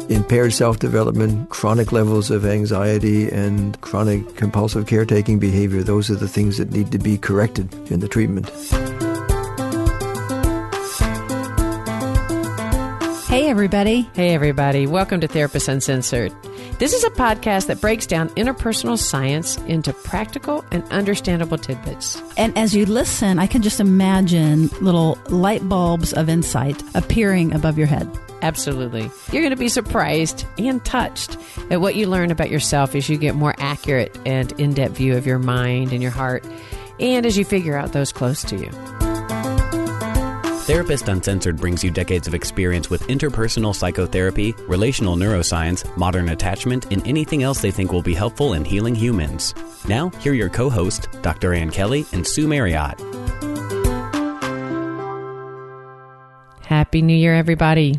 impaired self-development, chronic levels of anxiety, and chronic compulsive caretaking behavior. Those are the things that need to be corrected in the treatment. Hey, everybody. Hey, everybody. Welcome to Therapists Uncensored. This is a podcast that breaks down interpersonal science into practical and understandable tidbits. And as you listen, I can just imagine little light bulbs of insight appearing above your head. Absolutely. You're going to be surprised and touched at what you learn about yourself as you get more accurate and in-depth view of your mind and your heart, and as you figure out those close to you. Therapist Uncensored brings you decades of experience with interpersonal psychotherapy, relational neuroscience, modern attachment, and anything else they think will be helpful in healing humans. Now, here are your co-hosts, Dr. Ann Kelly and Sue Marriott. Happy New Year, everybody.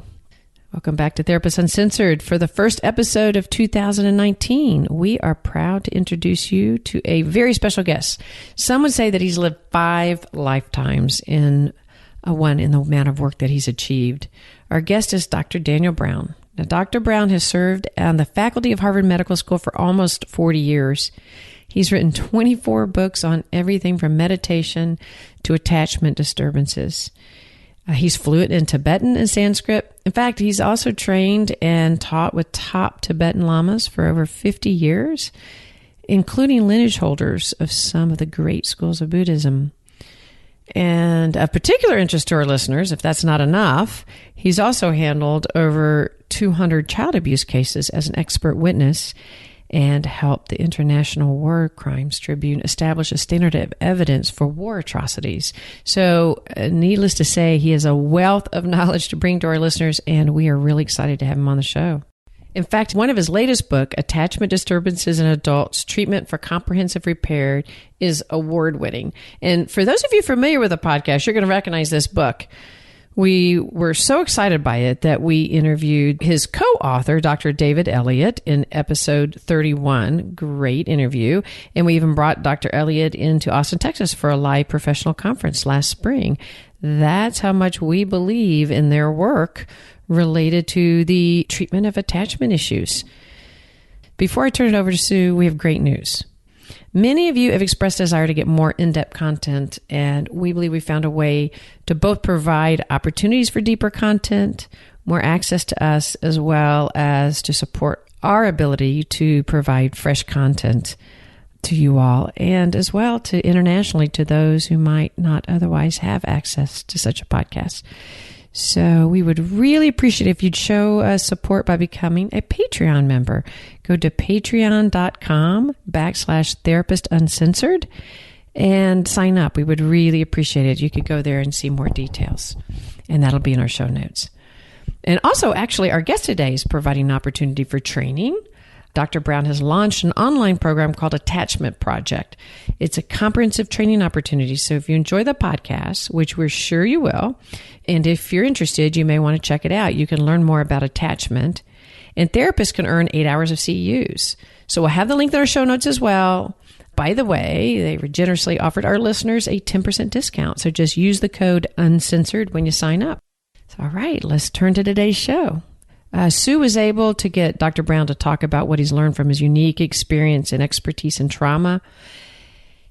Welcome back to Therapists Uncensored. For the first episode of 2019, we are proud to introduce you to a very special guest. Some would say that he's lived 5 lifetimes in the amount of work that he's achieved. Our guest is Dr. Daniel Brown. Now, Dr. Brown has served on the faculty of Harvard Medical School for almost 40 years. He's written 24 books on everything from meditation to attachment disturbances. He's fluent in Tibetan and Sanskrit. In fact, he's also trained and taught with top Tibetan lamas for over 50 years, including lineage holders of some of the great schools of Buddhism. And of particular interest to our listeners, if that's not enough, he's also handled over 200 child abuse cases as an expert witness and helped the International War Crimes Tribunal establish a standard of evidence for war atrocities. So, needless to say, he has a wealth of knowledge to bring to our listeners, and we are really excited to have him on the show. In fact, one of his latest book, Attachment Disturbances in Adults, Treatment for Comprehensive Repair, is award-winning. And for those of you familiar with the podcast, you're going to recognize this book. We were so excited by it that we interviewed his co-author, Dr. David Elliott, in episode 31. Great interview. And we even brought Dr. Elliott into Austin, Texas for a live professional conference last spring. That's how much we believe in their work related to the treatment of attachment issues. Before I turn it over to Sue, we have great news. Many of you have expressed desire to get more in-depth content, and we believe we found a way to both provide opportunities for deeper content, more access to us, as well as to support our ability to provide fresh content to you all, and as well to internationally to those who might not otherwise have access to such a podcast. So we would really appreciate if you'd show us support by becoming a Patreon member. Go to patreon.com/Therapist Uncensored and sign up. We would really appreciate it. You could go there and see more details, and that'll be in our show notes. And also, actually, our guest today is providing an opportunity for training. Dr. Brown has launched an online program called Attachment Project. It's a comprehensive training opportunity. So if you enjoy the podcast, which we're sure you will, and if you're interested, you may want to check it out. You can learn more about attachment, and therapists can earn 8 hours of CEUs. So we'll have the link in our show notes as well. By the way, they generously offered our listeners a 10% discount. So just use the code UNCENSORED when you sign up. So, all right, let's turn to today's show. Sue was able to get Dr. Brown to talk about what he's learned from his unique experience and expertise in trauma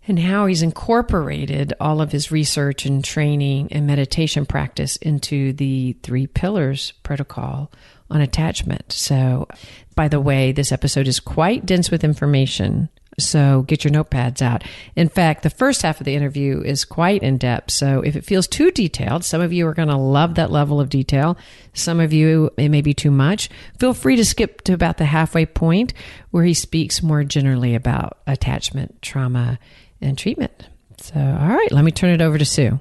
and how he's incorporated all of his research and training and meditation practice into the 3 pillars protocol on attachment. So, by the way, this episode is quite dense with information. So get your notepads out. In fact, the first half of the interview is quite in-depth. So if it feels too detailed, some of you are going to love that level of detail. Some of you, it may be too much. Feel free to skip to about the halfway point where he speaks more generally about attachment, trauma, and treatment. So, all right, let me turn it over to Sue.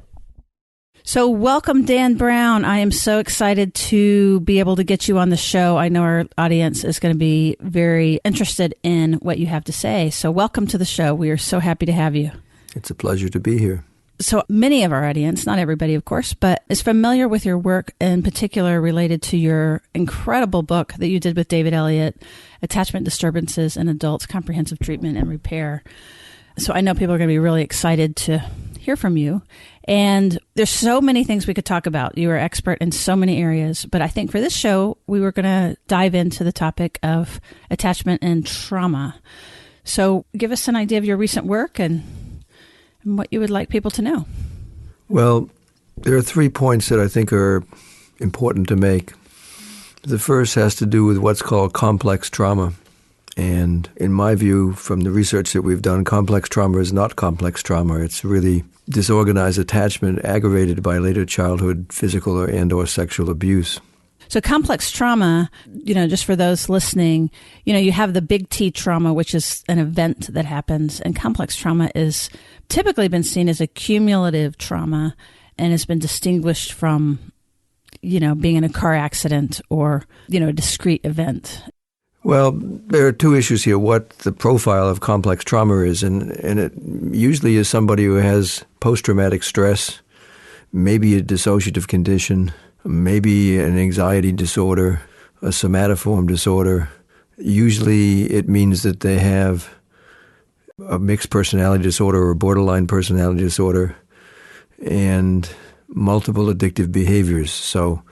So welcome, Dan Brown. I am so excited to be able to get you on the show. I know our audience is going to be very interested in what you have to say. So welcome to the show. We are so happy to have you. It's a pleasure to be here. So many of our audience, not everybody, of course, but is familiar with your work, in particular related to your incredible book that you did with David Elliott, Attachment Disturbances in Adults, Comprehensive Treatment and Repair. So I know people are going to be really excited to hear from you. And There's so many things we could talk about. You are expert in so many areas, but I think for this show, we were going to dive into the topic of attachment and trauma. So give us an idea of your recent work and what you would like people to know. Well, there are 3 points that I think are important to make. The first has to do with what's called complex trauma. And in my view, from the research that we've done, complex trauma is not complex trauma. It's really disorganized attachment aggravated by later childhood physical or sexual abuse. So complex trauma, just for those listening, you have the big T trauma, which is an event that happens. And complex trauma is typically been seen as a cumulative trauma and has been distinguished from, being in a car accident or, a discrete event. Well, there are 2 issues here. What the profile of complex trauma is, and it usually is somebody who has post-traumatic stress, maybe a dissociative condition, maybe an anxiety disorder, a somatoform disorder. Usually it means that they have a mixed personality disorder or borderline personality disorder and multiple addictive behaviors. So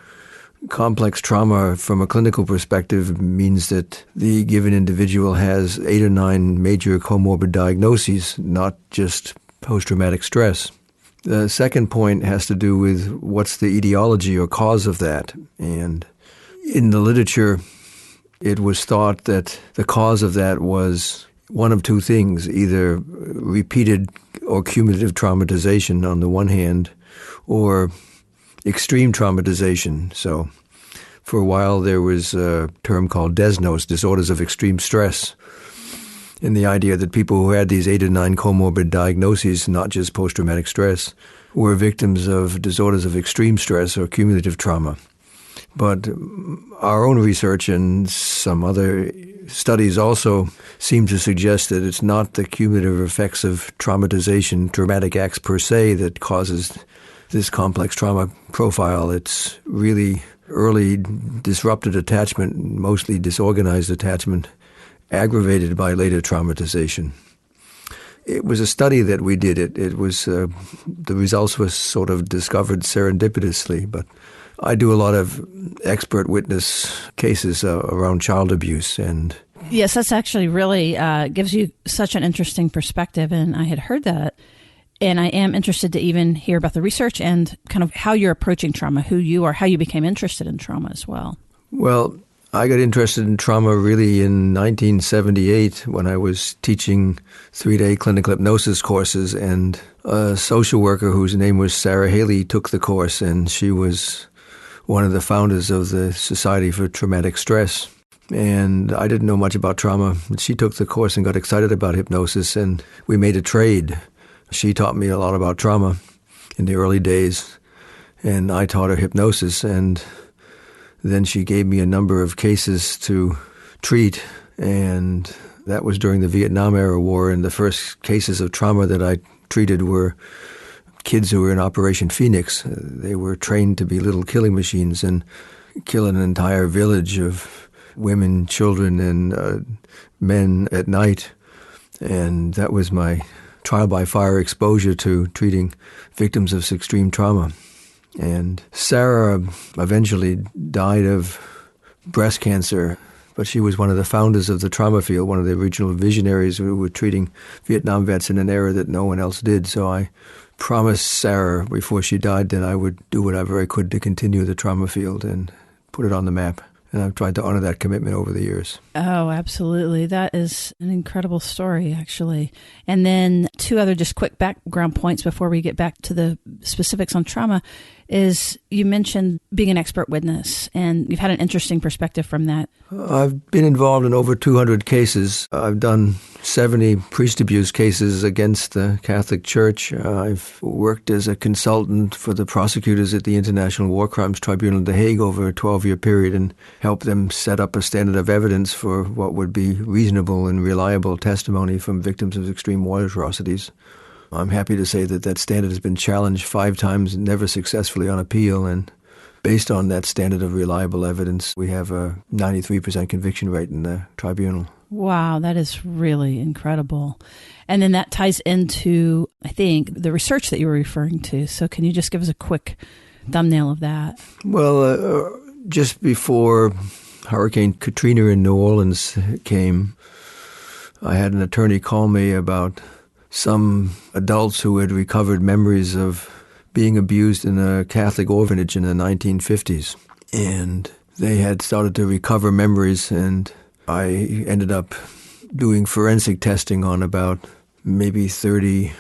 complex trauma from a clinical perspective means that the given individual has 8 or 9 major comorbid diagnoses, not just post-traumatic stress. The second point has to do with what's the etiology or cause of that. And in the literature, it was thought that the cause of that was one of 2 things, either repeated or cumulative traumatization on the one hand, or extreme traumatization. So for a while there was a term called DESNOS, disorders of extreme stress, and the idea that people who had these 8 or 9 comorbid diagnoses, not just post-traumatic stress, were victims of disorders of extreme stress or cumulative trauma. But our own research and some other studies also seem to suggest that it's not the cumulative effects of traumatization, traumatic acts per se, that causes this complex trauma profile. It's really early disrupted attachment, mostly disorganized attachment, aggravated by later traumatization. It was a study that we did. It was the results were sort of discovered serendipitously, but I do a lot of expert witness cases around child abuse. And yes, that's actually really gives you such an interesting perspective, and I had heard that. And I am interested to even hear about the research and kind of how you're approaching trauma, who you are, how you became interested in trauma as well. Well, I got interested in trauma really in 1978 when I was teaching 3-day clinical hypnosis courses, and a social worker whose name was Sarah Haley took the course, and she was one of the founders of the Society for Traumatic Stress. And I didn't know much about trauma. She took the course and got excited about hypnosis, and we made a trade. She taught me a lot about trauma in the early days, and I taught her hypnosis, and then she gave me a number of cases to treat, and that was during the Vietnam-era war, and the first cases of trauma that I treated were kids who were in Operation Phoenix. They were trained to be little killing machines and kill an entire village of women, children, and men at night, and that was my trial-by-fire exposure to treating victims of extreme trauma. And Sarah eventually died of breast cancer, but she was one of the founders of the trauma field, one of the original visionaries who were treating Vietnam vets in an era that no one else did. So I promised Sarah before she died that I would do whatever I could to continue the trauma field and put it on the map. And I've tried to honor that commitment over the years. Oh, absolutely. That is an incredible story, actually. And then 2 other just quick background points before we get back to the specifics on trauma is you mentioned being an expert witness, and you've had an interesting perspective from that. I've been involved in over 200 cases. I've done 70 priest abuse cases against the Catholic Church. I've worked as a consultant for the prosecutors at the International War Crimes Tribunal in The Hague over a 12-year period and helped them set up a standard of evidence for what would be reasonable and reliable testimony from victims of extreme war atrocities. I'm happy to say that that standard has been challenged 5 times, never successfully on appeal, and based on that standard of reliable evidence, we have a 93% conviction rate in the tribunal. Wow, that is really incredible. And then that ties into, I think, the research that you were referring to. So can you just give us a quick thumbnail of that? Well, just before Hurricane Katrina in New Orleans came, I had an attorney call me about some adults who had recovered memories of being abused in a Catholic orphanage in the 1950s. And they had started to recover memories, and I ended up doing forensic testing on about maybe 30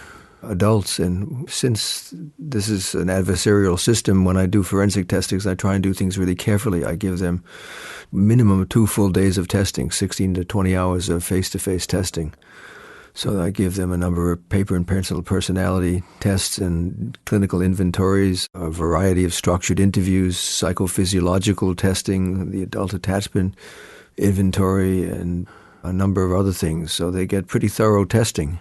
adults. And since this is an adversarial system, when I do forensic testings, I try and do things really carefully. I give them minimum 2 full days of testing, 16 to 20 hours of face-to-face testing. So I give them a number of paper and pencil personality tests and clinical inventories, a variety of structured interviews, psychophysiological testing, the adult attachment inventory, and a number of other things. So they get pretty thorough testing.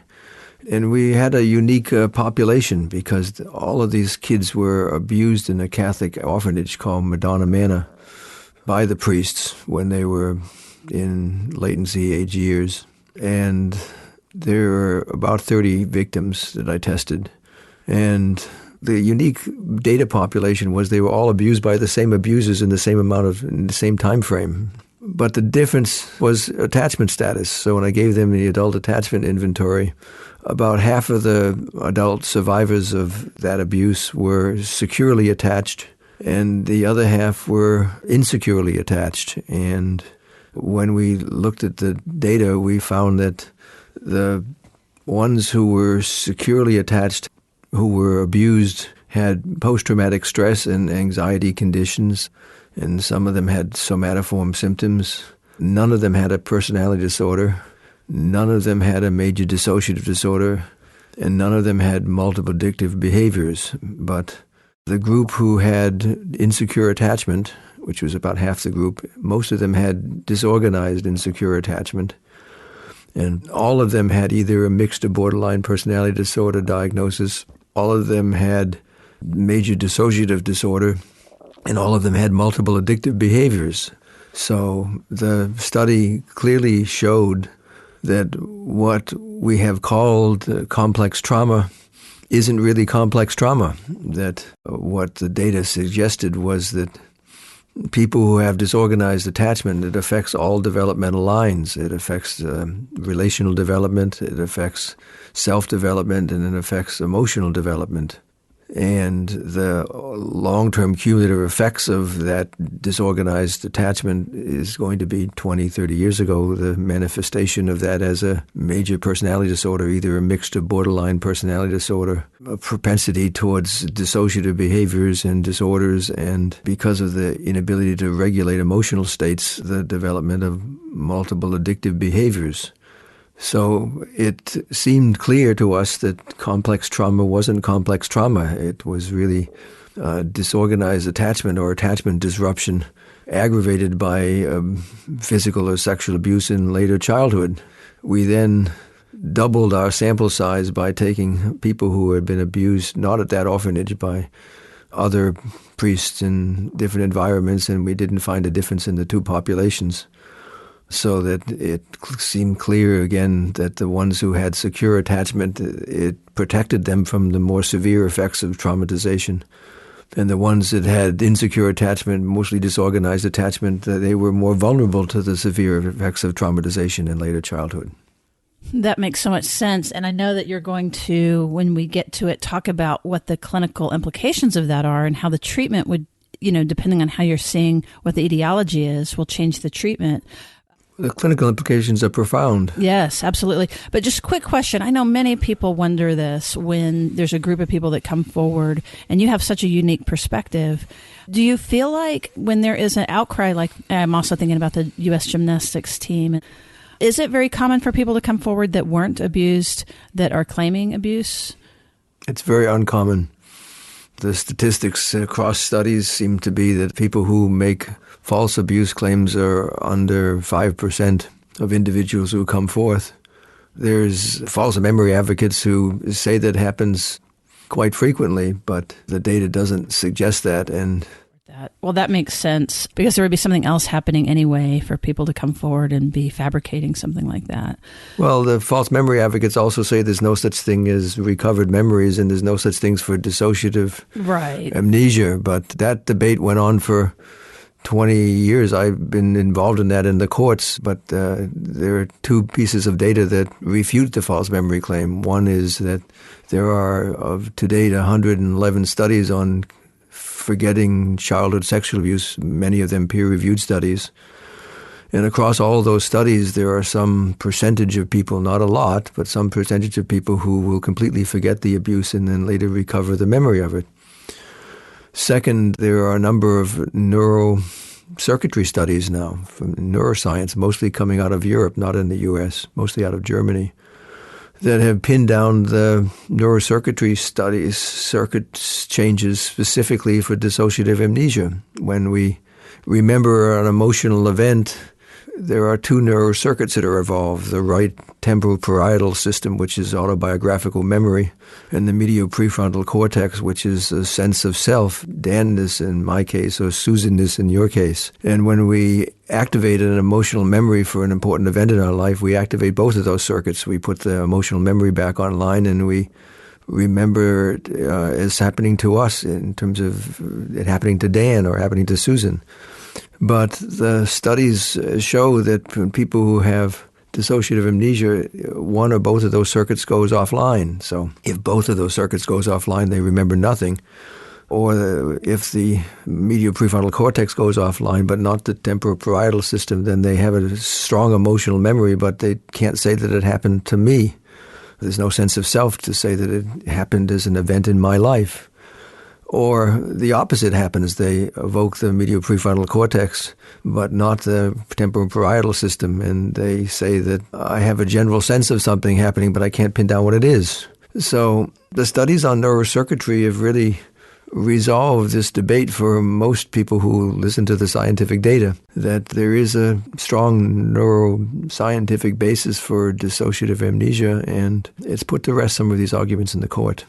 And we had a unique population because all of these kids were abused in a Catholic orphanage called Madonna Manor by the priests when they were in latency age years. And there were about 30 victims that I tested. And the unique data population was they were all abused by the same abusers in the same time frame. But the difference was attachment status. So when I gave them the adult attachment inventory, about half of the adult survivors of that abuse were securely attached, and the other half were insecurely attached. And when we looked at the data, we found that the ones who were securely attached, who were abused, had post-traumatic stress and anxiety conditions, and some of them had somatoform symptoms. None of them had a personality disorder. None of them had a major dissociative disorder, and none of them had multiple addictive behaviors. But the group who had insecure attachment, which was about half the group, most of them had disorganized insecure attachment. And all of them had either a mixed or borderline personality disorder diagnosis. All of them had major dissociative disorder, and all of them had multiple addictive behaviors. So the study clearly showed that what we have called complex trauma isn't really complex trauma. That what the data suggested was that people who have disorganized attachment, it affects all developmental lines. It affects relational development, it affects self-development, and it affects emotional development. And the long-term cumulative effects of that disorganized attachment is going to be 20, 30 years ago, the manifestation of that as a major personality disorder, either a mixed or borderline personality disorder, a propensity towards dissociative behaviors and disorders, and because of the inability to regulate emotional states, the development of multiple addictive behaviors. So it seemed clear to us that complex trauma wasn't complex trauma. It was really disorganized attachment or attachment disruption aggravated by physical or sexual abuse in later childhood. We then doubled our sample size by taking people who had been abused, not at that orphanage, by other priests in different environments, and we didn't find a difference in the two populations. So that it seemed clear again that the ones who had secure attachment, it protected them from the more severe effects of traumatization. And the ones that had insecure attachment, mostly disorganized attachment, they were more vulnerable to the severe effects of traumatization in later childhood. That makes so much sense. And I know that you're going to, when we get to it, talk about what the clinical implications of that are and how the treatment would, depending on how you're seeing what the etiology is, will change the treatment. The clinical implications are profound. Yes, absolutely. But just a quick question. I know many people wonder this when there's a group of people that come forward and you have such a unique perspective. Do you feel like when there is an outcry, like I'm also thinking about the U.S. gymnastics team, is it very common for people to come forward that weren't abused, that are claiming abuse? It's very uncommon. The statistics across studies seem to be that people who make false abuse claims are under 5% of individuals who come forth. There's false memory advocates who say that happens quite frequently, but the data doesn't suggest that. And that. Well, that makes sense because there would be something else happening anyway for people to come forward and be fabricating something like that. Well, the false memory advocates also say there's no such thing as recovered memories and there's no such things for dissociative amnesia. But that debate went on for 20 years. I've been involved in that in the courts, but there are two pieces of data that refute the false memory claim. One is that there are, to date, 111 studies on forgetting childhood sexual abuse, many of them peer-reviewed studies. And across all those studies, there are some percentage of people, not a lot, but some percentage of people who will completely forget the abuse and then later recover the memory of it. Second, there are a number of neurocircuitry studies now from neuroscience, mostly coming out of Europe, not in the U.S., mostly out of Germany, that have pinned down the neurocircuitry studies, circuit changes specifically for dissociative amnesia. When we remember an emotional event, there are two neurocircuits that are involved, the right temporal parietal system, which is autobiographical memory, and the medial prefrontal cortex, which is a sense of self, Danness in my case, or Susanness in your case. And when we activate an emotional memory for an important event in our life, we activate both of those circuits. We put the emotional memory back online and we remember it as happening to us in terms of it happening to Dan or happening to Susan. But the studies show that when people who have dissociative amnesia, one or both of those circuits goes offline. So if both of those circuits goes offline, they remember nothing. Or if the medial prefrontal cortex goes offline, but not the temporal parietal system, then they have a strong emotional memory, but they can't say that it happened to me. There's no sense of self to say that it happened as an event in my life. Or the opposite happens. They evoke the medial prefrontal cortex, but not the temporal parietal system. And they say that I have a general sense of something happening, but I can't pin down what it is. So the studies on neurocircuitry have really resolved this debate for most people who listen to the scientific data, that there is a strong neuroscientific basis for dissociative amnesia, and it's put to rest some of these arguments in the court.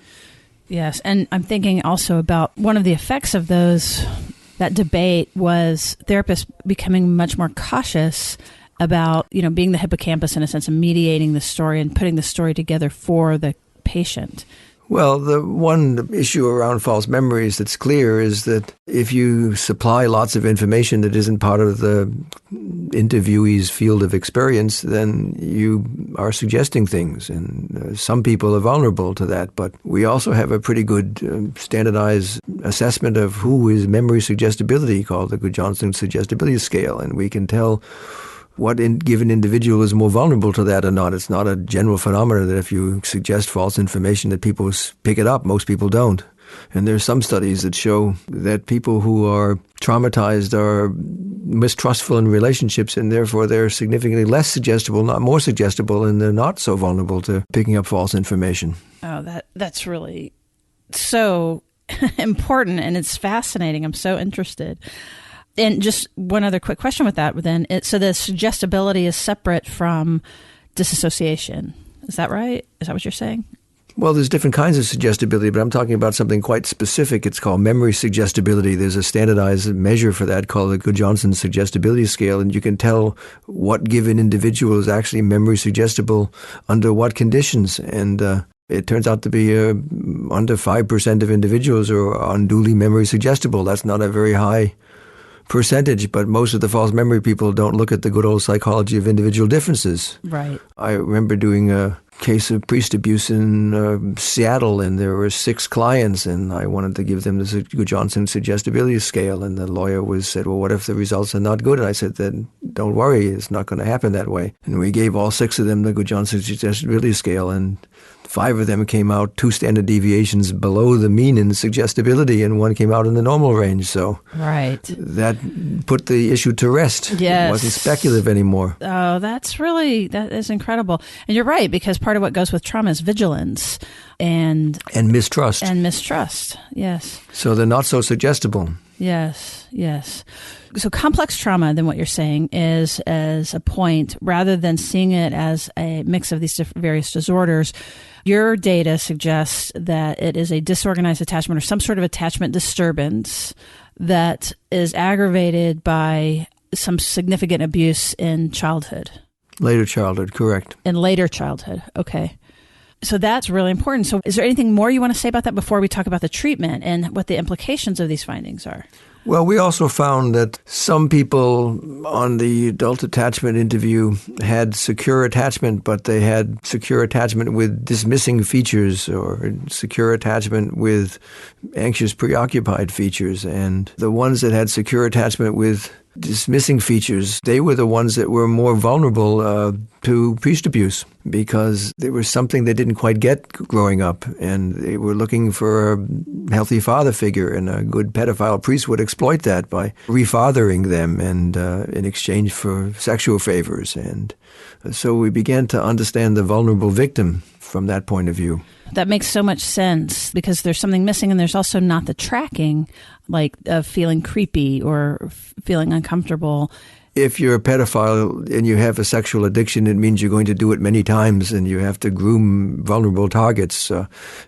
Yes, and I'm thinking also about one of the effects of that debate was therapists becoming much more cautious about, being the hippocampus in a sense of mediating the story and putting the story together for the patient. Well, the one issue around false memories that's clear is that if you supply lots of information that isn't part of the interviewee's field of experience, then you are suggesting things. And some people are vulnerable to that. But we also have a pretty good standardized assessment of who is memory suggestibility, called the Good-Johnson Suggestibility Scale. And we can tell what given individual is more vulnerable to that or not. It's not a general phenomenon that if you suggest false information that people pick it up. Most people don't. And there are some studies that show that people who are traumatized are mistrustful in relationships, and therefore they're significantly less suggestible, not more suggestible, and they're not so vulnerable to picking up false information. Oh, that's really so important, and it's fascinating. I'm so interested. And just one other quick question with that then. So the suggestibility is separate from disassociation. Is that right? Is that what you're saying? Well, there's different kinds of suggestibility, but I'm talking about something quite specific. It's called memory suggestibility. There's a standardized measure for that called the Good-Johnson Suggestibility Scale, and you can tell what given individual is actually memory suggestible under what conditions. And it turns out to be under 5% of individuals are unduly memory suggestible. That's not a very high percentage, but most of the false memory people don't look at the good old psychology of individual differences. Right. I remember doing a case of priest abuse in Seattle, and there were 6 clients, and I wanted to give them the Good-Johnson Suggestibility Scale, and the lawyer said, well, what if the results are not good? And I said, then don't worry, it's not going to happen that way. And we gave all 6 of them the Good-Johnson Suggestibility Scale, and 5 of them came out 2 standard deviations below the mean in suggestibility, and 1 came out in the normal range. So right. That put the issue to rest. Yes. It wasn't speculative anymore. Oh, that is incredible. And you're right, because part of what goes with trauma is vigilance and mistrust. And mistrust, yes. So they're not so suggestible. Yes, yes. So complex trauma, then what you're saying is as a point, rather than seeing it as a mix of these various disorders, your data suggests that it is a disorganized attachment or some sort of attachment disturbance that is aggravated by some significant abuse in childhood. Later childhood, correct. In later childhood, okay. So that's really important. So is there anything more you want to say about that before we talk about the treatment and what the implications of these findings are? Well, we also found that some people on the adult attachment interview had secure attachment, but they had secure attachment with dismissing features or secure attachment with anxious, preoccupied features. And the ones that had secure attachment with dismissing features, they were the ones that were more vulnerable to priest abuse because there was something they didn't quite get growing up, and they were looking for a healthy father figure, and a good pedophile priest would exploit that by refathering them and in exchange for sexual favors. And so we began to understand the vulnerable victim from that point of view. That makes so much sense because there's something missing, and there's also not the tracking, like of feeling creepy or feeling uncomfortable. If you're a pedophile and you have a sexual addiction, it means you're going to do it many times, and you have to groom vulnerable targets.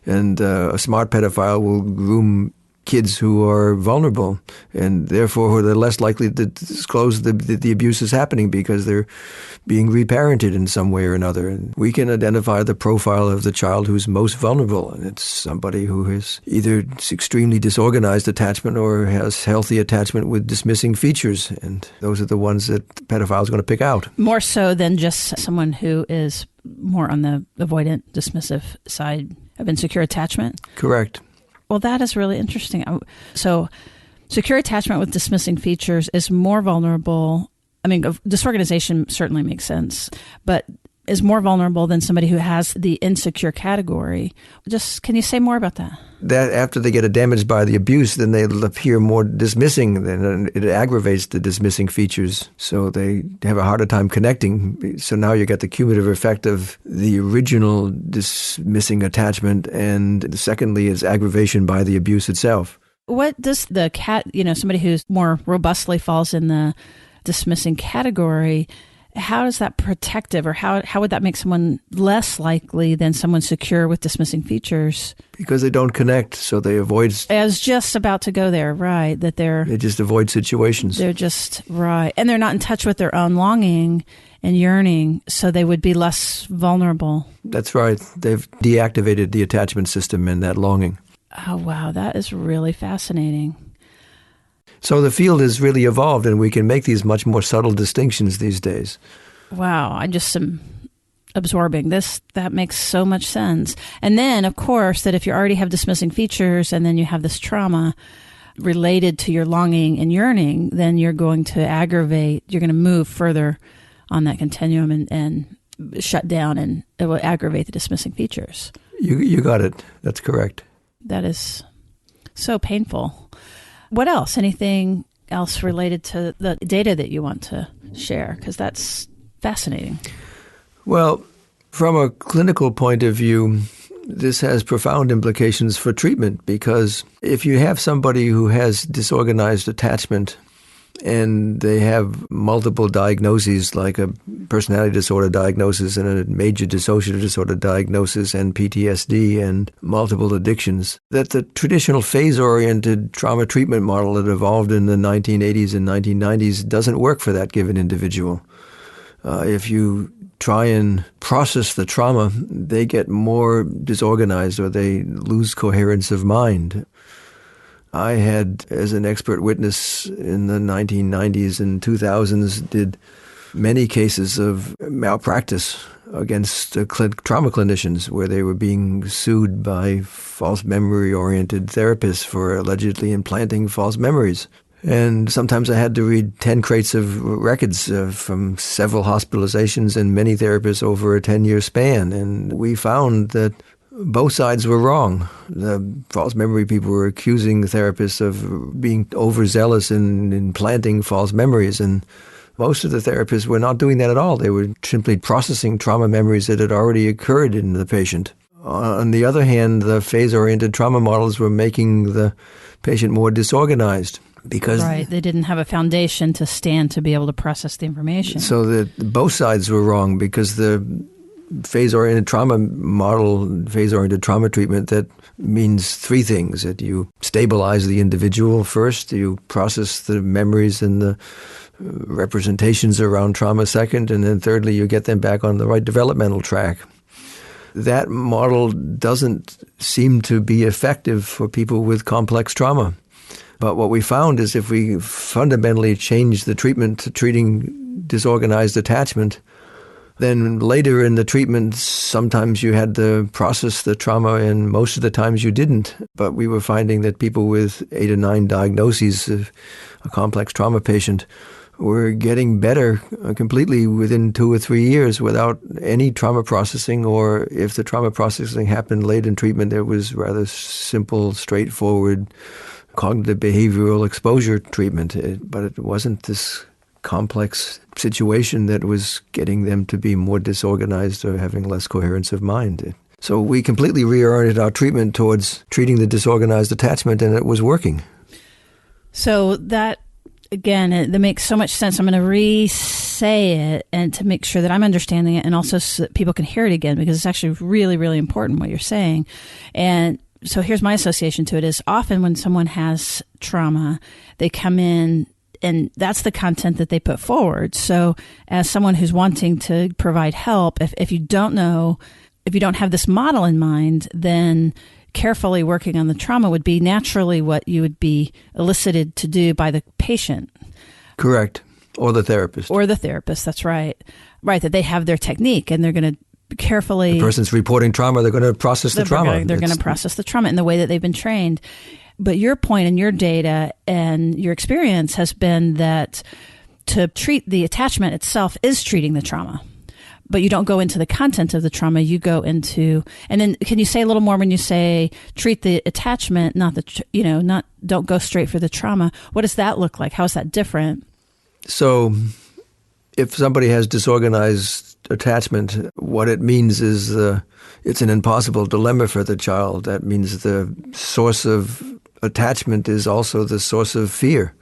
And a smart pedophile will groom kids who are vulnerable, and therefore they're less likely to disclose the abuse is happening because they're being reparented in some way or another. And we can identify the profile of the child who's most vulnerable, and it's somebody who has either extremely disorganized attachment or has healthy attachment with dismissing features, and those are the ones that the pedophile is going to pick out. More so than just someone who is more on the avoidant, dismissive side of insecure attachment? Correct. Well, that is really interesting. So secure attachment with dismissing features is more vulnerable. I mean, disorganization certainly makes sense, but is more vulnerable than somebody who has the insecure category. Just can you say more about that? That after they get damaged by the abuse, then they'll appear more dismissing. Then it aggravates the dismissing features. So they have a harder time connecting. So now you get the cumulative effect of the original dismissing attachment, and secondly is aggravation by the abuse itself. What does the somebody who's more robustly falls in the dismissing category, how is that protective, or how would that make someone less likely than someone secure with dismissing features? Because they don't connect, so they avoid. I was just about to go there, right, that they just avoid situations. They're just, right. And they're not in touch with their own longing and yearning, so they would be less vulnerable. That's right. They've deactivated the attachment system and that longing. Oh, wow. That is really fascinating. So the field has really evolved, and we can make these much more subtle distinctions these days. Wow, I just am absorbing this. That makes so much sense. And then, of course, that if you already have dismissing features and then you have this trauma related to your longing and yearning, then you're going to you're going to move further on that continuum and shut down, and it will aggravate the dismissing features. You got it. That's correct. That is so painful. What else? Anything else related to the data that you want to share? Because that's fascinating. Well, from a clinical point of view, this has profound implications for treatment, because if you have somebody who has disorganized attachment and they have multiple diagnoses, like a personality disorder diagnosis and a major dissociative disorder diagnosis and PTSD and multiple addictions, that the traditional phase-oriented trauma treatment model that evolved in the 1980s and 1990s doesn't work for that given individual. If you try and process the trauma, they get more disorganized or they lose coherence of mind. I had, as an expert witness in the 1990s and 2000s, did many cases of malpractice against trauma clinicians where they were being sued by false memory-oriented therapists for allegedly implanting false memories. And sometimes I had to read 10 crates of records from several hospitalizations and many therapists over a 10-year span. And we found that both sides were wrong. The false memory people were accusing therapists of being overzealous in implanting false memories, and most of the therapists were not doing that at all. They were simply processing trauma memories that had already occurred in the patient. On the other hand, the phase-oriented trauma models were making the patient more disorganized. Because right, they didn't have a foundation to stand to be able to process the information. So that both sides were wrong, because the phase-oriented trauma model, phase-oriented trauma treatment that means three things. That you stabilize the individual first, you process the memories and the representations around trauma second, and then thirdly, you get them back on the right developmental track. That model doesn't seem to be effective for people with complex trauma. But what we found is if we fundamentally change the treatment to treating disorganized attachment, then later in the treatment, sometimes you had to process the trauma and most of the times you didn't. But we were finding that people with 8 or 9 diagnoses of a complex trauma patient were getting better completely within 2 or 3 years without any trauma processing, or if the trauma processing happened late in treatment, it was rather simple, straightforward cognitive behavioral exposure treatment. But it wasn't this complex situation that was getting them to be more disorganized or having less coherence of mind. So we completely reoriented our treatment towards treating the disorganized attachment, and it was working. So that, again, that makes so much sense. I'm going to re-say it and to make sure that I'm understanding it, and also so that people can hear it again, because it's actually really, really important what you're saying. And so here's my association to it is often when someone has trauma, they come in and that's the content that they put forward. So as someone who's wanting to provide help, if you don't know, if you don't have this model in mind, then carefully working on the trauma would be naturally what you would be elicited to do by the patient. Correct. Or the therapist. Or the therapist, that's right. Right, that they have their technique and they're going to carefully... The person's reporting trauma, they're going to process the trauma. They're going to process the trauma in the way that they've been trained. But your point and your data and your experience has been that to treat the attachment itself is treating the trauma. But you don't go into the content of the trauma, you go into... And then can you say a little more when you say treat the attachment, don't go straight for the trauma? What does that look like? How is that different? So if somebody has disorganized attachment, what it means is it's an impossible dilemma for the child. That means the source of attachment is also the source of fear.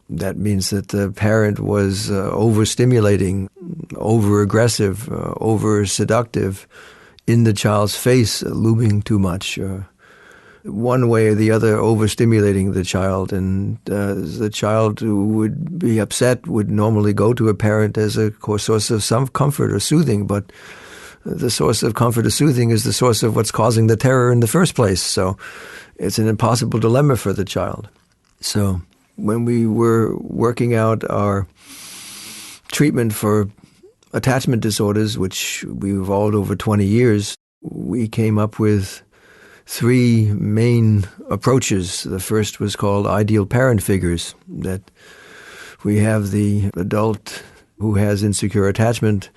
That means that the parent was overstimulating, over-aggressive, over-seductive, in the child's face, looming too much, one way or the other overstimulating the child. And the child who would be upset would normally go to a parent as a source of some comfort or soothing, but the source of comfort or soothing is the source of what's causing the terror in the first place. So it's an impossible dilemma for the child. So when we were working out our treatment for attachment disorders, which we evolved over 20 years, we came up with 3 main approaches. The first was called ideal parent figures, that we have the adult who has insecure attachment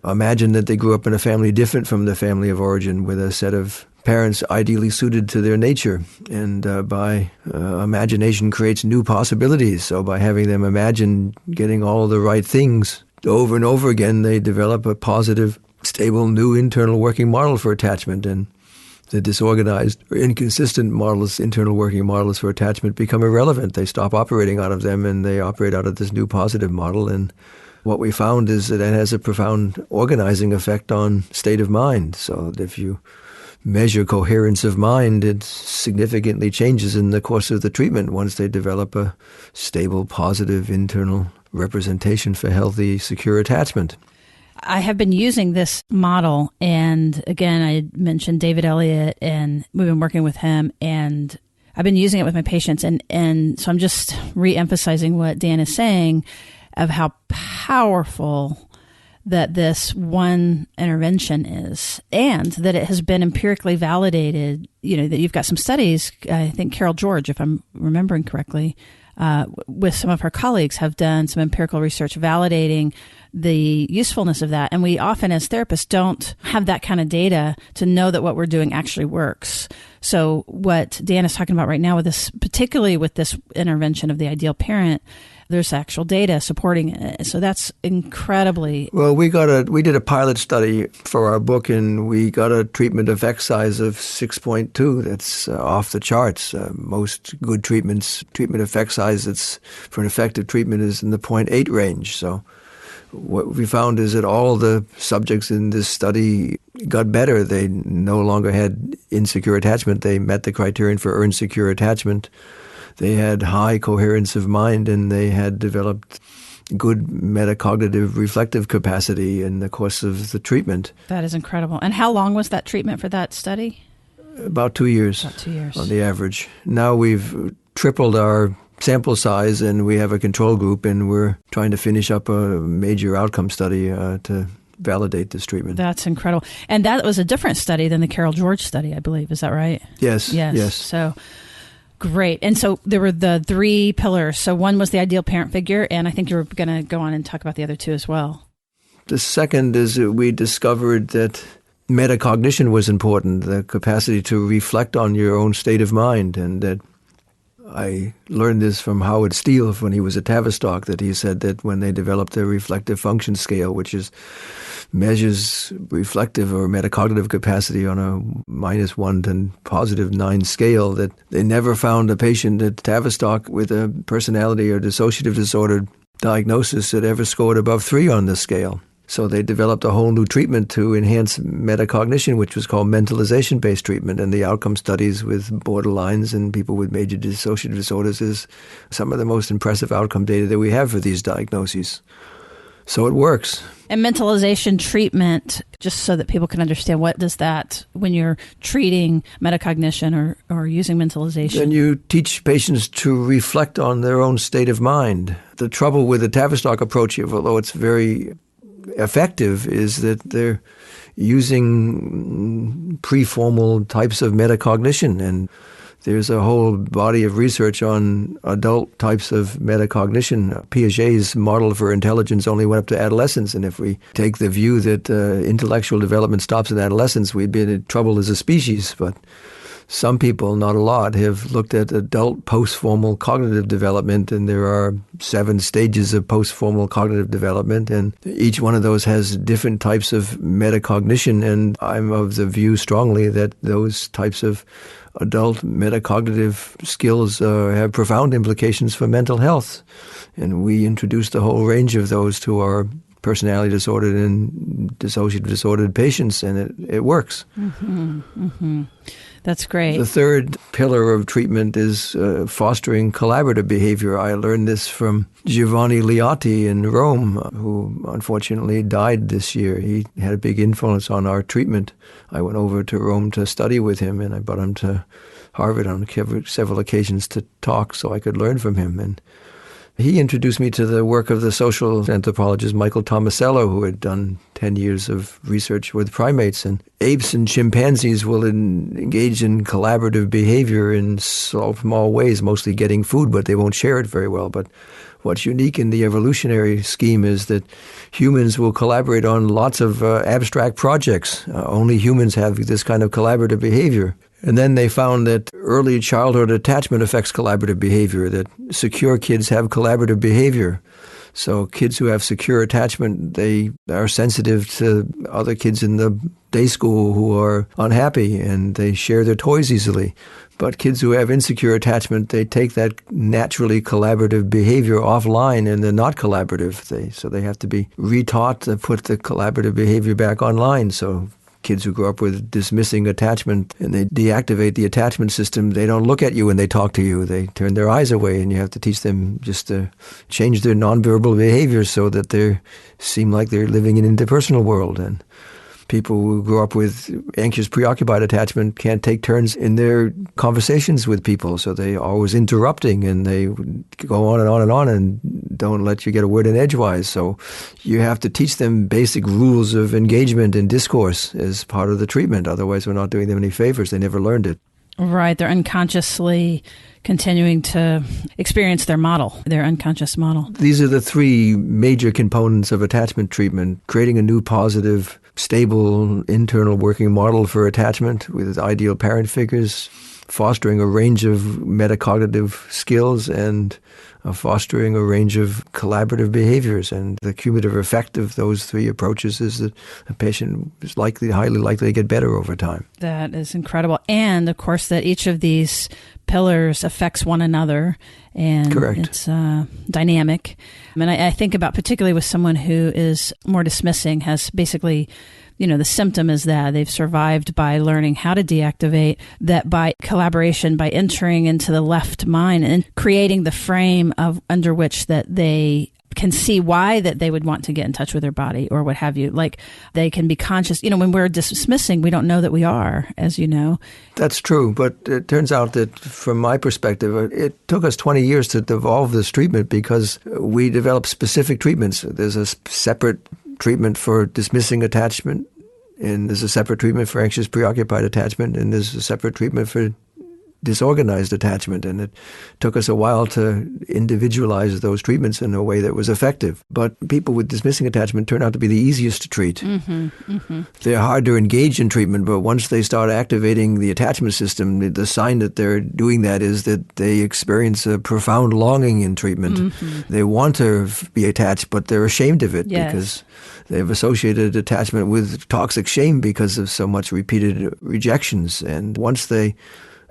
imagine that they grew up in a family different from the family of origin, with a set of parents ideally suited to their nature. And by imagination creates new possibilities. So by having them imagine getting all of the right things over and over again, they develop a positive, stable, new internal working model for attachment. And the disorganized or inconsistent models, internal working models for attachment, become irrelevant. They stop operating out of them and they operate out of this new positive model. And what we found is that it has a profound organizing effect on state of mind. So if you measure coherence of mind, it significantly changes in the course of the treatment once they develop a stable, positive internal representation for healthy, secure attachment. I have been using this model, and again, I mentioned David Elliott, and we've been working with him, and I've been using it with my patients, and so I'm just re-emphasizing what Dan is saying of how powerful that this one intervention is, and that it has been empirically validated. You know, that you've got some studies, I think Carol George, if I'm remembering correctly, with some of her colleagues have done some empirical research validating the usefulness of that. And we often as therapists don't have that kind of data to know that what we're doing actually works. So what Dan is talking about right now with this, particularly with this intervention of the ideal parent, there's actual data supporting it. So that's incredibly... Well, we did a pilot study for our book, and we got a treatment effect size of 6.2. That's off the charts. Most good treatment effect size that's for an effective treatment is in the 0.8 range. So what we found is that all the subjects in this study got better. They no longer had insecure attachment. They met the criterion for earned secure attachment. They had high coherence of mind, and they had developed good metacognitive reflective capacity in the course of the treatment. That is incredible. And how long was that treatment for that study? About 2 years. About 2 years. On the average. Now we've tripled our sample size, and we have a control group, and we're trying to finish up a major outcome study to validate this treatment. That's incredible. And that was a different study than the Carol George study, I believe. Is that right? Yes. So great. And so there were the 3 pillars. So one was the ideal parent figure, and I think you were going to go on and talk about the other 2 as well. The second is that we discovered that metacognition was important, the capacity to reflect on your own state of mind, and that I learned this from Howard Steele when he was at Tavistock, that he said that when they developed their reflective function scale, which measures reflective or metacognitive capacity on a -1 to +9 scale, that they never found a patient at Tavistock with a personality or dissociative disorder diagnosis that ever scored above 3 on this scale. So they developed a whole new treatment to enhance metacognition, which was called mentalization-based treatment. And the outcome studies with borderlines and people with major dissociative disorders is some of the most impressive outcome data that we have for these diagnoses. So it works. And mentalization treatment, just so that people can understand, what does that, when you're treating metacognition or using mentalization? Then you teach patients to reflect on their own state of mind. The trouble with the Tavistock approach, although it's very effective, is that they're using pre-formal types of metacognition, and there's a whole body of research on adult types of metacognition. Piaget's model for intelligence only went up to adolescence, and if we take the view that intellectual development stops in adolescence, we'd be in trouble as a species. But some people, not a lot, have looked at adult post-formal cognitive development, and there are 7 stages of post-formal cognitive development, and each one of those has different types of metacognition, and I'm of the view strongly that those types of adult metacognitive skills have profound implications for mental health. And we introduced a whole range of those to our personality disordered and dissociative disordered patients, and it works. Mm-hmm. Mm-hmm. That's great. The third pillar of treatment is fostering collaborative behavior. I learned this from Giovanni Liotti in Rome, who unfortunately died this year. He had a big influence on our treatment. I went over to Rome to study with him, and I brought him to Harvard on several occasions to talk so I could learn from him. And he introduced me to the work of the social anthropologist Michael Tomasello, who had done 10 years of research with primates. And apes and chimpanzees will engage in collaborative behavior in small ways, mostly getting food, but they won't share it very well. But what's unique in the evolutionary scheme is that humans will collaborate on lots of abstract projects. Only humans have this kind of collaborative behavior. And then they found that early childhood attachment affects collaborative behavior, that secure kids have collaborative behavior. So kids who have secure attachment, they are sensitive to other kids in the day school who are unhappy, and they share their toys easily. But kids who have insecure attachment, they take that naturally collaborative behavior offline, and they're not collaborative. So they have to be retaught to put the collaborative behavior back online. So kids who grow up with dismissing attachment and they deactivate the attachment system, they don't look at you when they talk to you. They turn their eyes away, and you have to teach them just to change their nonverbal behavior so that they seem like they're living in an interpersonal world. And people who grow up with anxious, preoccupied attachment can't take turns in their conversations with people, so they're always interrupting, and they go on and on and on and don't let you get a word in edgewise. So you have to teach them basic rules of engagement and discourse as part of the treatment. Otherwise, we're not doing them any favors. They never learned it. Right. They're unconsciously continuing to experience their model, their unconscious model. These are the 3 major components of attachment treatment: creating a new positive, stable, internal working model for attachment with ideal parent figures, fostering a range of metacognitive skills, and fostering a range of collaborative behaviors. And the cumulative effect of those three approaches is that a patient is highly likely to get better over time. That is incredible. And, of course, that each of these pillars affects one another, and correct. It's dynamic. And I think about particularly with someone who is more dismissing, has basically, the symptom is that they've survived by learning how to deactivate, that by collaboration, by entering into the left mind and creating the frame under which that they can see why that they would want to get in touch with their body or what have you. Like they can be conscious. When we're dismissing, we don't know that we are, as you know. That's true. But it turns out that from my perspective, it took us 20 years to evolve this treatment because we developed specific treatments. There's a separate treatment for dismissing attachment, and there's a separate treatment for anxious preoccupied attachment, and there's a separate treatment for disorganized attachment, and it took us a while to individualize those treatments in a way that was effective. But people with dismissing attachment turn out to be the easiest to treat. They're hard to engage in treatment, but once they start activating the attachment system, the sign that they're doing that is that they experience a profound longing in treatment. They want to be attached, but they're ashamed of it because they've associated attachment with toxic shame because of so much repeated rejections. And once they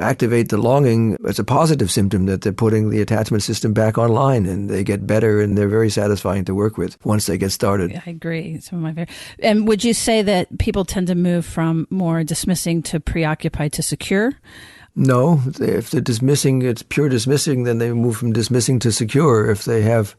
activate the longing, it's a positive symptom that they're putting the attachment system back online, and they get better, and they're very satisfying to work with once they get started. I agree. Some of my favorite. And would you say that people tend to move from more dismissing to preoccupied to secure? No. If they're dismissing, it's pure dismissing, then they move from dismissing to secure. If they have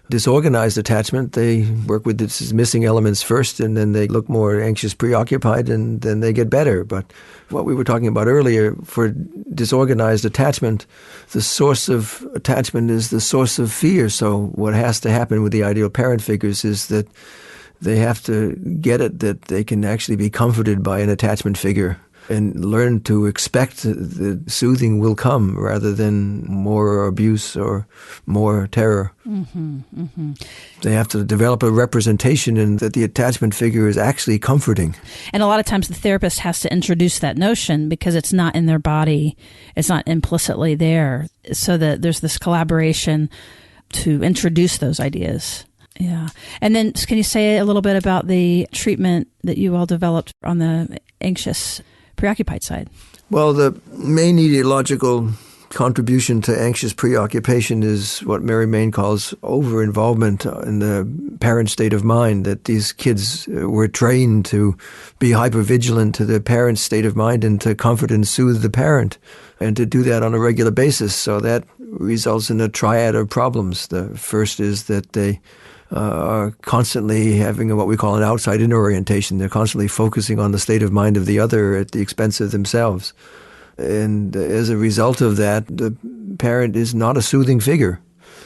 disorganized attachment, they work with the dismissing elements first, and then they look more anxious, preoccupied, and then they get better. But what we were talking about earlier, for disorganized attachment, the source of attachment is the source of fear. So what has to happen with the ideal parent figures is that they have to get it that they can actually be comforted by an attachment figure and learn to expect that soothing will come rather than more abuse or more terror. They have to develop a representation in that the attachment figure is actually comforting. And a lot of times the therapist has to introduce that notion because it's not in their body. It's not implicitly there. So that there's this collaboration to introduce those ideas. Yeah. And then can you say a little bit about the treatment that you all developed on the anxious preoccupied side? Well, the main etiological contribution to anxious preoccupation is what Mary Main calls over-involvement in the parent state of mind, that these kids were trained to be hypervigilant to the parent's state of mind and to comfort and soothe the parent, and to do that on a regular basis. So that results in a triad of problems. The first is that they are constantly having what we call an outside-in orientation. They're constantly focusing on the state of mind of the other at the expense of themselves. And as a result of that, the parent is not a soothing figure.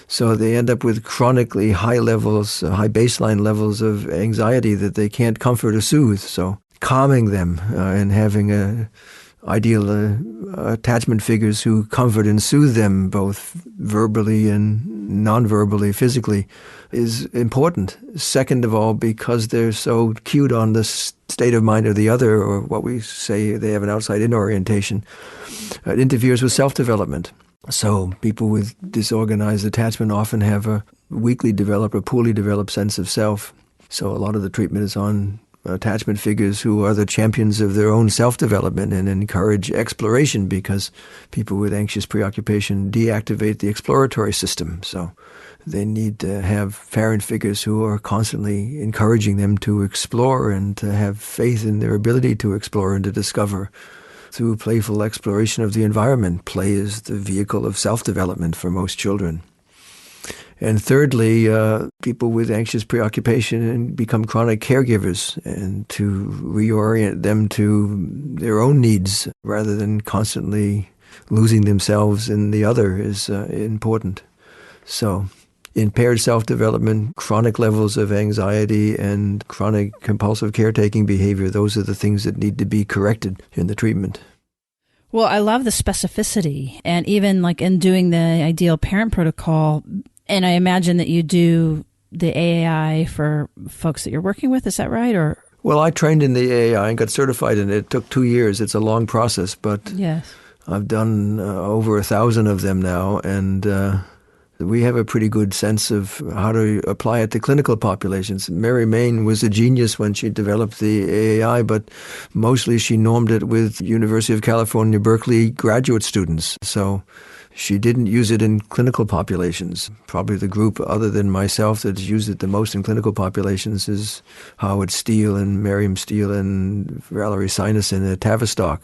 So they end up with chronically high levels, high baseline levels of anxiety that they can't comfort or soothe. So calming them and having ideal attachment figures who comfort and soothe them both verbally and non-verbally, physically, is important. Second of all, because they're so cued on the state of mind of the other, or what we say they have an outside-in orientation, it interferes with self-development. So people with disorganized attachment often have a weakly developed or poorly developed sense of self. So a lot of the treatment is on attachment figures who are the champions of their own self-development and encourage exploration, because people with anxious preoccupation deactivate the exploratory system. So they need to have parent figures who are constantly encouraging them to explore and to have faith in their ability to explore and to discover through playful exploration of the environment. Play is the vehicle of self-development for most children. And thirdly, people with anxious preoccupation become chronic caregivers, and to reorient them to their own needs rather than constantly losing themselves in the other is important. So impaired self-development, chronic levels of anxiety, and chronic compulsive caretaking behavior, those are the things that need to be corrected in the treatment. Well, I love the specificity, and even like in doing the ideal parent protocol, and I imagine that you do the AAI for folks that you're working with. Is that right? Or well, I trained in the AAI and got certified in it. It took 2 years. It's a long process, but yes, I've done over 1,000 of them now, and We have a pretty good sense of how to apply it to clinical populations. Mary Main was a genius when she developed the AAI, but mostly she normed it with University of California, Berkeley graduate students. So she didn't use it in clinical populations. Probably the group other than myself that's used it the most in clinical populations is Howard Steele and Miriam Steele and Valerie Sinuson at Tavistock.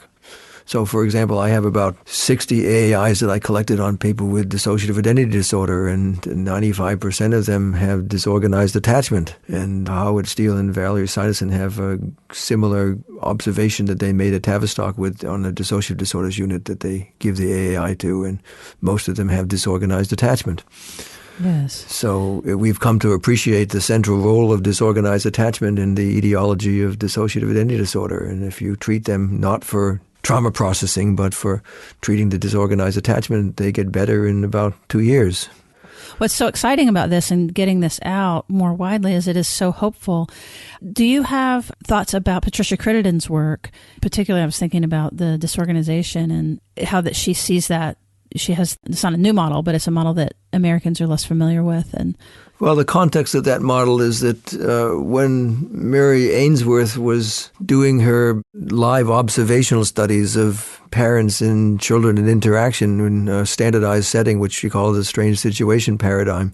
So, for example, I have about 60 AAIs that I collected on people with dissociative identity disorder, and 95% of them have disorganized attachment. And Howard Steele and Valerie Sinuson have a similar observation that they made at Tavistock on the dissociative disorders unit that they give the AAI to, and most of them have disorganized attachment. Yes. So we've come to appreciate the central role of disorganized attachment in the etiology of dissociative identity disorder. And if you treat them not for trauma processing, but for treating the disorganized attachment, they get better in about 2 years. What's so exciting about this and getting this out more widely is it is so hopeful. Do you have thoughts about Patricia Crittenden's work? Particularly, I was thinking about the disorganization and how that she sees that. It's not a new model, but it's a model that Americans are less familiar with. Well, the context of that model is that when Mary Ainsworth was doing her live observational studies of parents and children and interaction in a standardized setting, which she called the strange situation paradigm,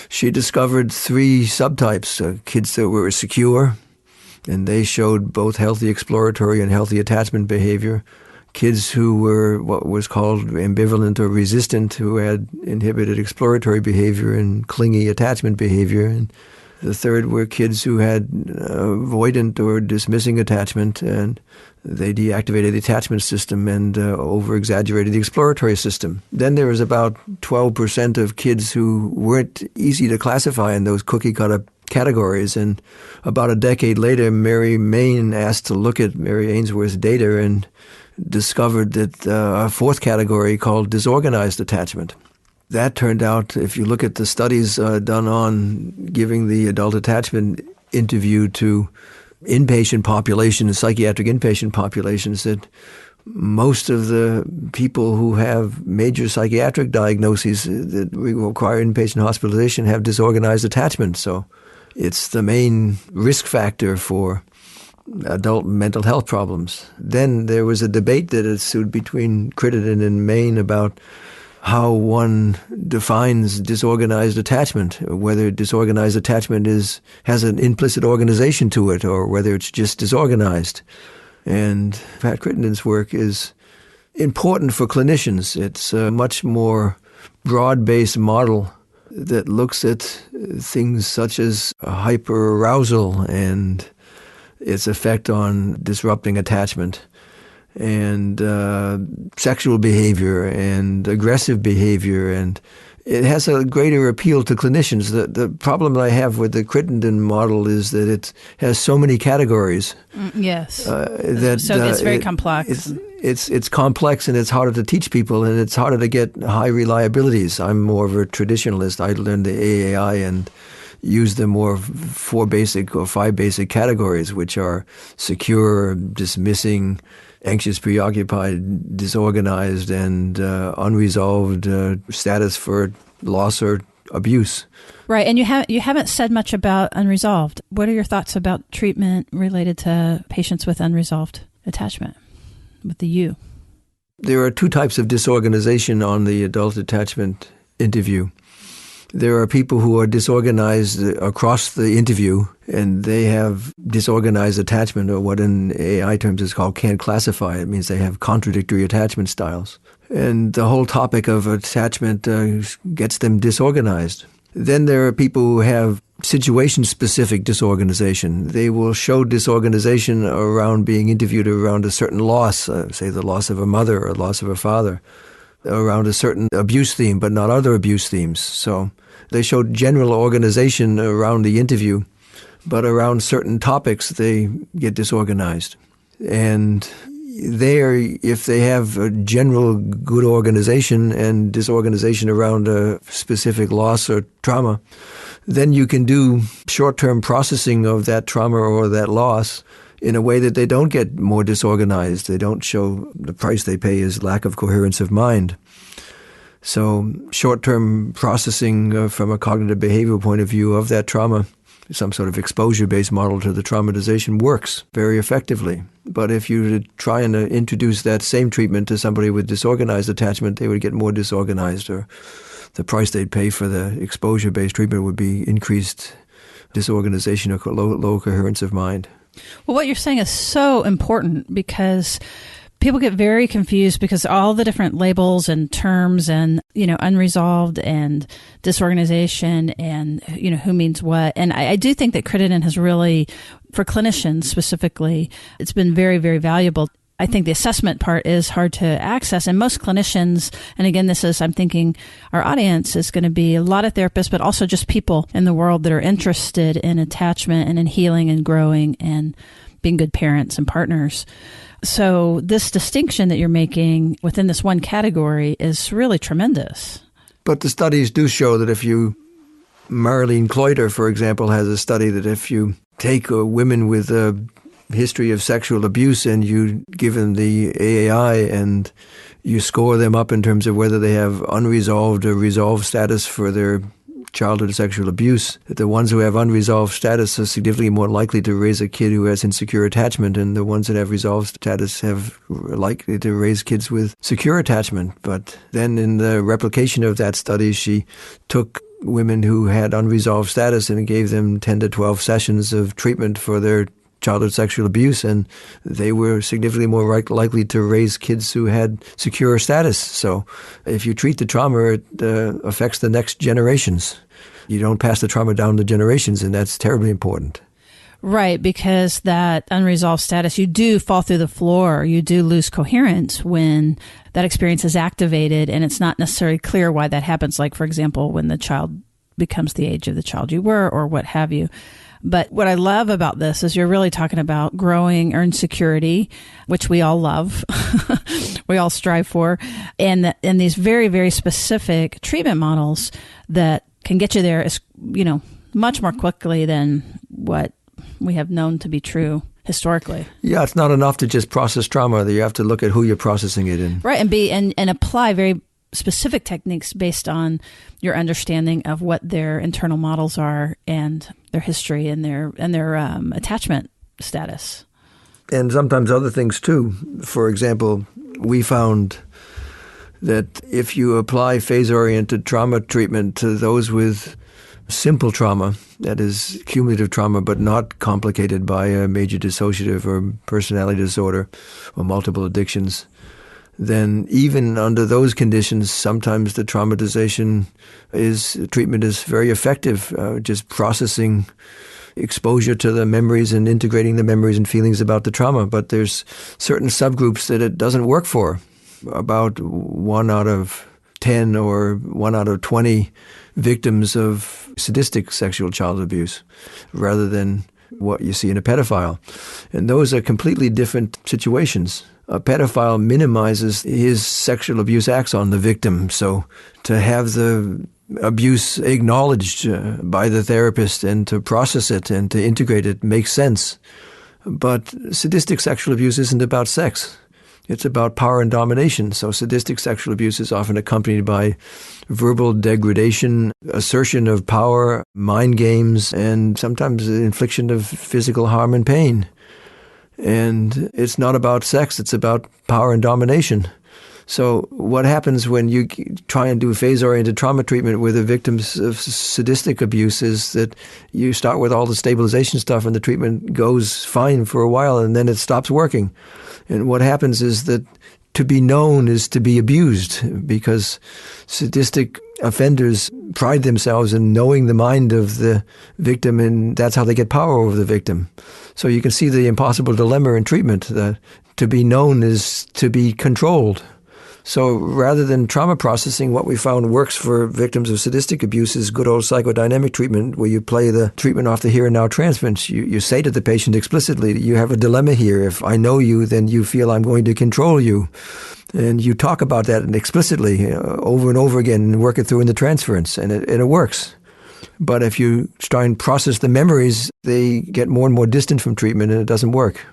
she discovered 3 subtypes, kids that were secure, and they showed both healthy exploratory and healthy attachment behavior. Kids who were what was called ambivalent or resistant, who had inhibited exploratory behavior and clingy attachment behavior. And the third were kids who had avoidant or dismissing attachment, and they deactivated the attachment system and over-exaggerated the exploratory system. Then there was about 12% of kids who weren't easy to classify in those cookie-cutter categories. And about a decade later, Mary Main asked to look at Mary Ainsworth's data and discovered that a 4th category called disorganized attachment. That turned out, if you look at the studies done on giving the adult attachment interview to inpatient populations, psychiatric inpatient populations, that most of the people who have major psychiatric diagnoses that require inpatient hospitalization have disorganized attachment. So it's the main risk factor for adult mental health problems. Then there was a debate that ensued between Crittenden and Main about how one defines disorganized attachment, whether disorganized attachment has an implicit organization to it or whether it's just disorganized. And Pat Crittenden's work is important for clinicians. It's a much more broad-based model that looks at things such as hyperarousal and its effect on disrupting attachment and sexual behavior and aggressive behavior, and it has a greater appeal to clinicians. The problem that I have with the Crittenden model is that it has so many categories. Yes. So it's very complex. It's complex and it's harder to teach people and it's harder to get high reliabilities. I'm more of a traditionalist. I learned the AAI and use the more 4 basic or 5 basic categories, which are secure, dismissing, anxious, preoccupied, disorganized, and unresolved status for loss or abuse. Right, and you haven't said much about unresolved. What are your thoughts about treatment related to patients with unresolved attachment with the U? There are 2 types of disorganization on the adult attachment interview. There are people who are disorganized across the interview, and they have disorganized attachment, or what in AI terms is called can't classify. It means they have contradictory attachment styles. And the whole topic of attachment gets them disorganized. Then there are people who have situation-specific disorganization. They will show disorganization around being interviewed around a certain loss, say the loss of a mother or loss of a father, around a certain abuse theme, but not other abuse themes. So they showed general organization around the interview, but around certain topics, they get disorganized. And there, if they have a general good organization and disorganization around a specific loss or trauma, then you can do short-term processing of that trauma or that loss in a way that they don't get more disorganized. They don't show the price they pay is lack of coherence of mind. So short-term processing from a cognitive behavioral point of view of that trauma, some sort of exposure-based model to the traumatization, works very effectively. But if you try and introduce that same treatment to somebody with disorganized attachment, they would get more disorganized, or the price they'd pay for the exposure-based treatment would be increased disorganization or low coherence of mind. Well, what you're saying is so important, because people get very confused because all the different labels and terms and, unresolved and disorganization and, who means what. And I do think that Crittenden has really, for clinicians specifically, it's been very, very valuable. I think the assessment part is hard to access. And most clinicians, and again, I'm thinking our audience is going to be a lot of therapists, but also just people in the world that are interested in attachment and in healing and growing and being good parents and partners. So this distinction that you're making within this one category is really tremendous. But the studies do show that Marlene Cloyter, for example, has a study that if you take women with a history of sexual abuse and you give them the AAI and you score them up in terms of whether they have unresolved or resolved status for their childhood sexual abuse, that the ones who have unresolved status are significantly more likely to raise a kid who has insecure attachment, and the ones that have resolved status have likely to raise kids with secure attachment. But then in the replication of that study, she took women who had unresolved status and gave them 10 to 12 sessions of treatment for their childhood sexual abuse, and they were significantly more likely to raise kids who had secure status. So if you treat the trauma, it affects the next generations. You don't pass the trauma down the generations, and that's terribly important. Right, because that unresolved status, you do fall through the floor. You do lose coherence when that experience is activated, and it's not necessarily clear why that happens, like, for example, when the child becomes the age of the child you were or what have you. But what I love about this is you're really talking about growing earned security, which we all love, we all strive for, and these very, very specific treatment models that can get you there is, much more quickly than what we have known to be true historically. Yeah, it's not enough to just process trauma. You have to look at who you're processing it in. Right, and apply very specific techniques based on your understanding of what their internal models are and their history and their attachment status. And sometimes other things too. For example, we found that if you apply phase-oriented trauma treatment to those with simple trauma, that is cumulative trauma, but not complicated by a major dissociative or personality disorder or multiple addictions, then even under those conditions, sometimes the traumatization treatment is very effective, just processing exposure to the memories and integrating the memories and feelings about the trauma. But there's certain subgroups that it doesn't work for. About 1 out of 10 or 1 out of 20 victims of sadistic sexual child abuse, rather than what you see in a pedophile. And those are completely different situations. A pedophile minimizes his sexual abuse acts on the victim. So to have the abuse acknowledged by the therapist and to process it and to integrate it makes sense. But sadistic sexual abuse isn't about sex. It's about power and domination. So sadistic sexual abuse is often accompanied by verbal degradation, assertion of power, mind games, and sometimes the infliction of physical harm and pain. And it's not about sex, it's about power and domination. So what happens when you try and do phase-oriented trauma treatment with the victims of sadistic abuse is that you start with all the stabilization stuff and the treatment goes fine for a while and then it stops working. And what happens is that to be known is to be abused, because sadistic offenders pride themselves in knowing the mind of the victim, and that's how they get power over the victim. So you can see the impossible dilemma in treatment, that to be known is to be controlled. So rather than trauma processing, what we found works for victims of sadistic abuse is good old psychodynamic treatment, where you play the treatment off the here and now transference. You say to the patient explicitly, you have a dilemma here. If I know you, then you feel I'm going to control you. And you talk about that explicitly over and over again and work it through in the transference, and it works. But if you try and process the memories, they get more and more distant from treatment and it doesn't work.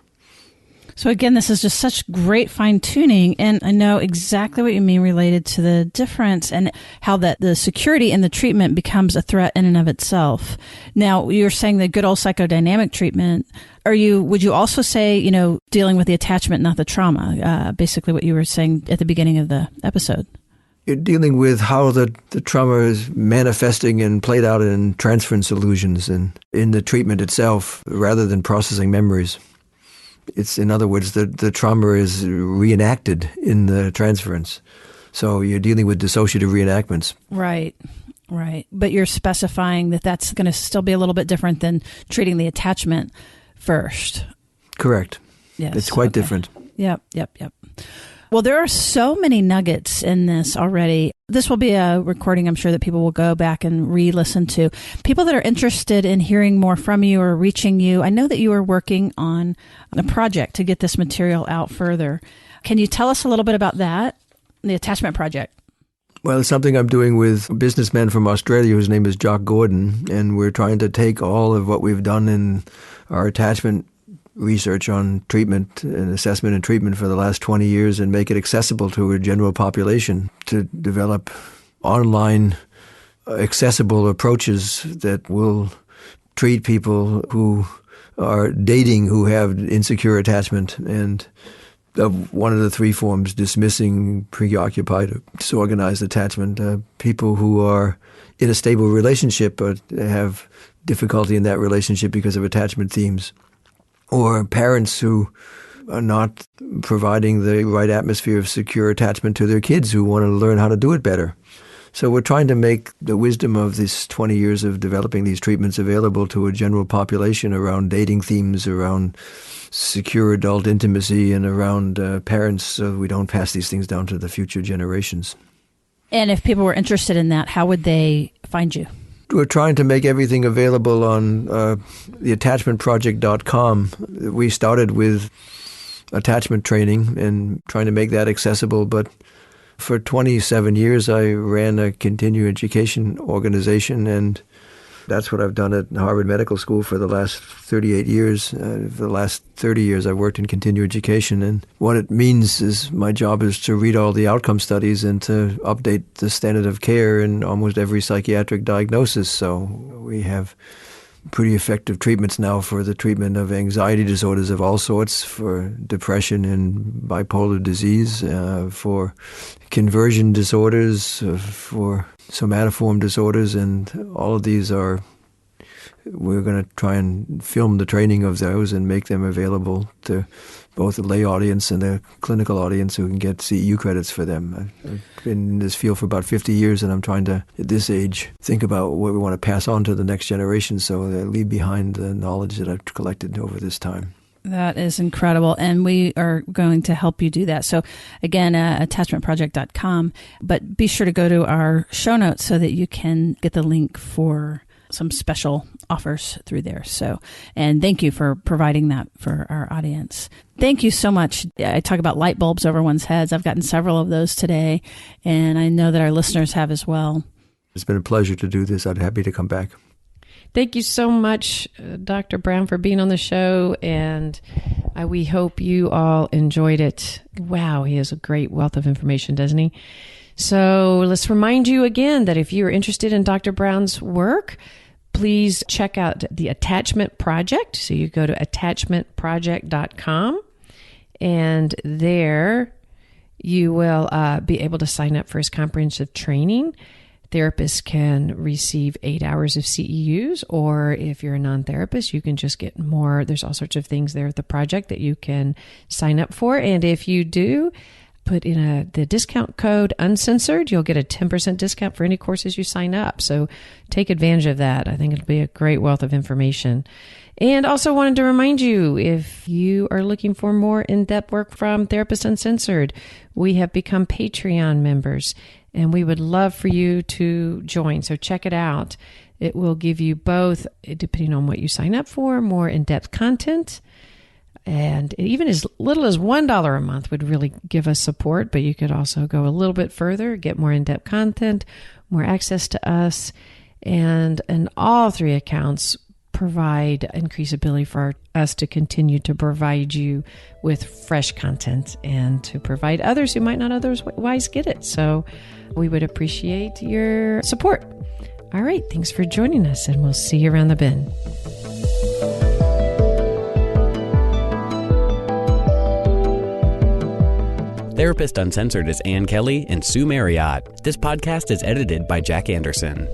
So again, this is just such great fine tuning, and I know exactly what you mean related to the difference and how that the security in the treatment becomes a threat in and of itself. Now, you're saying the good old psychodynamic treatment. Would you also say, dealing with the attachment, not the trauma, basically what you were saying at the beginning of the episode? You're dealing with how the trauma is manifesting and played out in transference illusions and in the treatment itself rather than processing memories. It's, in other words, the trauma is reenacted in the transference. So you're dealing with dissociative reenactments. Right. But you're specifying that that's going to still be a little bit different than treating the attachment first. Correct. Yes. It's quite different. Yep. Well, there are so many nuggets in this already. This will be a recording, I'm sure, that people will go back and re-listen to. People that are interested in hearing more from you or reaching you, I know that you are working on a project to get this material out further. Can you tell us a little bit about that, the attachment project? Well, it's something I'm doing with a businessman from Australia whose name is Jock Gordon, and we're trying to take all of what we've done in our attachment research on treatment and assessment and treatment for the last 20 years and make it accessible to a general population, to develop online accessible approaches that will treat people who are dating who have insecure attachment and one of the three forms, dismissing, preoccupied, or disorganized attachment, people who are in a stable relationship but have difficulty in that relationship because of attachment themes, or parents who are not providing the right atmosphere of secure attachment to their kids who want to learn how to do it better. So we're trying to make the wisdom of this 20 years of developing these treatments available to a general population around dating themes, around secure adult intimacy, and around parents, so we don't pass these things down to the future generations. And if people were interested in that, how would they find you? We're trying to make everything available on theattachmentproject.com. We started with attachment training and trying to make that accessible, but for 27 years I ran a continuing education organization, and that's what I've done at Harvard Medical School for the last 38 years. For the last 30 years I've worked in continuing education, and what it means is my job is to read all the outcome studies and to update the standard of care in almost every psychiatric diagnosis. So we have pretty effective treatments now for the treatment of anxiety disorders of all sorts, for depression and bipolar disease, for conversion disorders, for somatoform disorders, and all of these we're going to try and film the training of those and make them available to both the lay audience and the clinical audience who can get CEU credits for them. I've been in this field for about 50 years, and I'm trying to, at this age, think about what we want to pass on to the next generation so they leave behind the knowledge that I've collected over this time. That is incredible, and we are going to help you do that. So again, attachmentproject.com, but be sure to go to our show notes so that you can get the link for some special offers through there. So, and thank you for providing that for our audience. Thank you so much. I talk about light bulbs over one's heads. I've gotten several of those today, and I know that our listeners have as well. It's been a pleasure to do this. I'd be happy to come back. Thank you so much, Dr. Brown, for being on the show, and we hope you all enjoyed it. Wow, he has a great wealth of information, doesn't he? So let's remind you again that if you're interested in Dr. Brown's work, please check out the Attachment Project. So you go to attachmentproject.com, and there you will be able to sign up for his comprehensive training. Therapists can receive 8 hours of CEUs, or if you're a non-therapist, you can just get more. There's all sorts of things there at the project that you can sign up for. And if you do, put in the discount code uncensored, you'll get a 10% discount for any courses you sign up. So take advantage of that. I think it'll be a great wealth of information. And also wanted to remind you, if you are looking for more in-depth work from Therapists Uncensored, we have become Patreon members, and we would love for you to join. So check it out. It will give you both, depending on what you sign up for, more in-depth content. And even as little as $1 a month would really give us support, but you could also go a little bit further, get more in-depth content, more access to us. And in all three accounts, provide increased ability for us to continue to provide you with fresh content and to provide others who might not otherwise get it. So we would appreciate your support. All right. Thanks for joining us, and we'll see you around the bend. Therapist Uncensored is Ann Kelly and Sue Marriott. This podcast is edited by Jack Anderson.